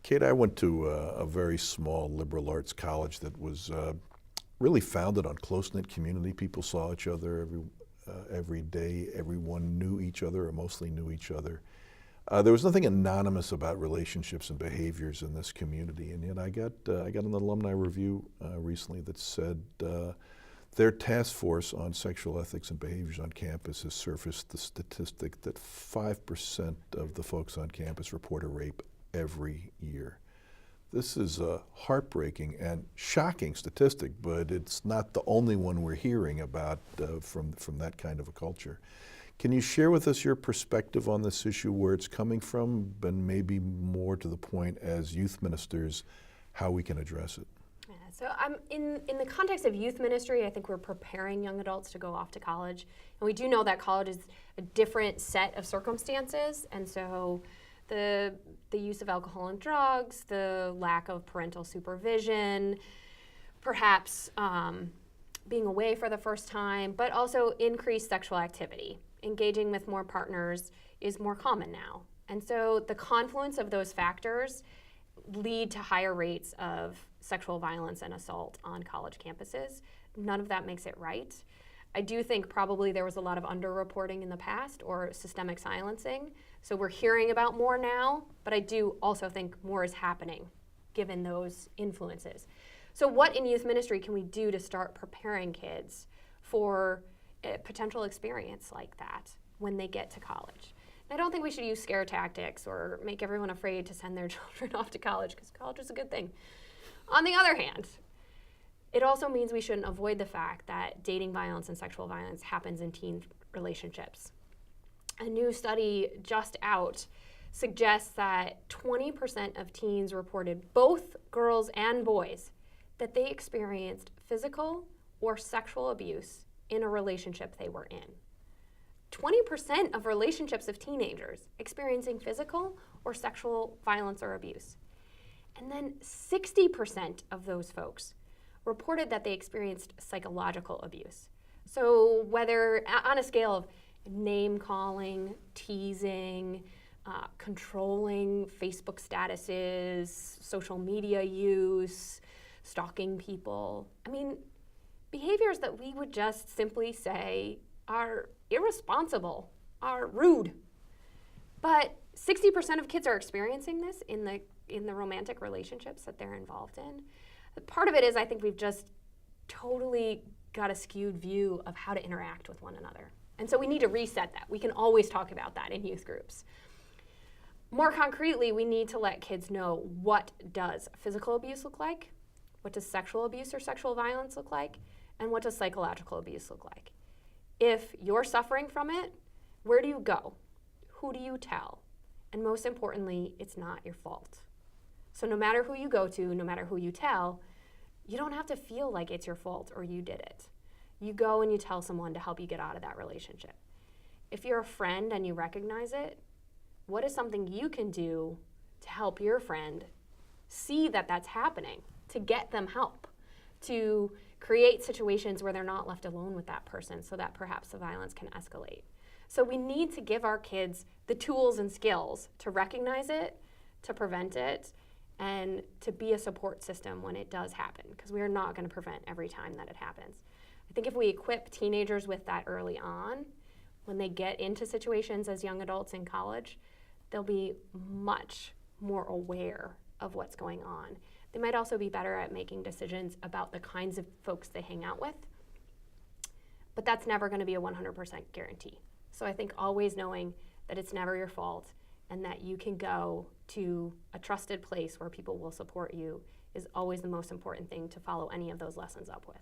Kate, I went to a very small liberal arts college that was really founded on close-knit community. People saw each other every day. Everyone knew each other, or mostly knew each other. There was nothing anonymous about relationships and behaviors in this community, and yet I got an alumni review recently that said their task force on sexual ethics and behaviors on campus has surfaced the statistic that 5% of the folks on campus report a rape every year. This is a heartbreaking and shocking statistic, but it's not the only one we're hearing about from that kind of a culture. Can you share with us your perspective on this issue, where it's coming from, and maybe more to the point as youth ministers, how we can address it? Yeah, so in the context of youth ministry, I think we're preparing young adults to go off to college. And we do know that college is a different set of circumstances, and so the use of alcohol and drugs, the lack of parental supervision, perhaps being away for the first time, but also increased sexual activity. Engaging with more partners is more common now. And so the confluence of those factors lead to higher rates of sexual violence and assault on college campuses. None of that makes it right. I do think probably there was a lot of underreporting in the past or systemic silencing. So we're hearing about more now, but I do also think more is happening given those influences. So what in youth ministry can we do to start preparing kids for a potential experience like that when they get to college? And I don't think we should use scare tactics or make everyone afraid to send their children off to college, because college is a good thing. On the other hand, it also means we shouldn't avoid the fact that dating violence and sexual violence happens in teen relationships. A new study just out suggests that 20% of teens reported, both girls and boys, that they experienced physical or sexual abuse in a relationship they were in. 20% of relationships of teenagers experiencing physical or sexual violence or abuse. And then 60% of those folks reported that they experienced psychological abuse. So whether on a scale of name calling, teasing, controlling Facebook statuses, social media use, stalking people. I mean, behaviors that we would just simply say are irresponsible, are rude. But 60% of kids are experiencing this in the romantic relationships that they're involved in. Part of it is I think we've just totally got a skewed view of how to interact with one another. And so we need to reset that. We can always talk about that in youth groups. More concretely, we need to let kids know, what does physical abuse look like? What does sexual abuse or sexual violence look like? And what does psychological abuse look like? If you're suffering from it, where do you go? Who do you tell? And most importantly, it's not your fault. So no matter who you go to, no matter who you tell, you don't have to feel like it's your fault or you did it. You go and you tell someone to help you get out of that relationship. If you're a friend and you recognize it, what is something you can do to help your friend see that that's happening, to get them help, to create situations where they're not left alone with that person so that perhaps the violence can escalate? So we need to give our kids the tools and skills to recognize it, to prevent it, and to be a support system when it does happen, because we are not going to prevent every time that it happens. I think if we equip teenagers with that early on, when they get into situations as young adults in college, they'll be much more aware of what's going on. They might also be better at making decisions about the kinds of folks they hang out with, but that's never going to be a 100% guarantee. So I think always knowing that it's never your fault and that you can go to a trusted place where people will support you is always the most important thing to follow any of those lessons up with.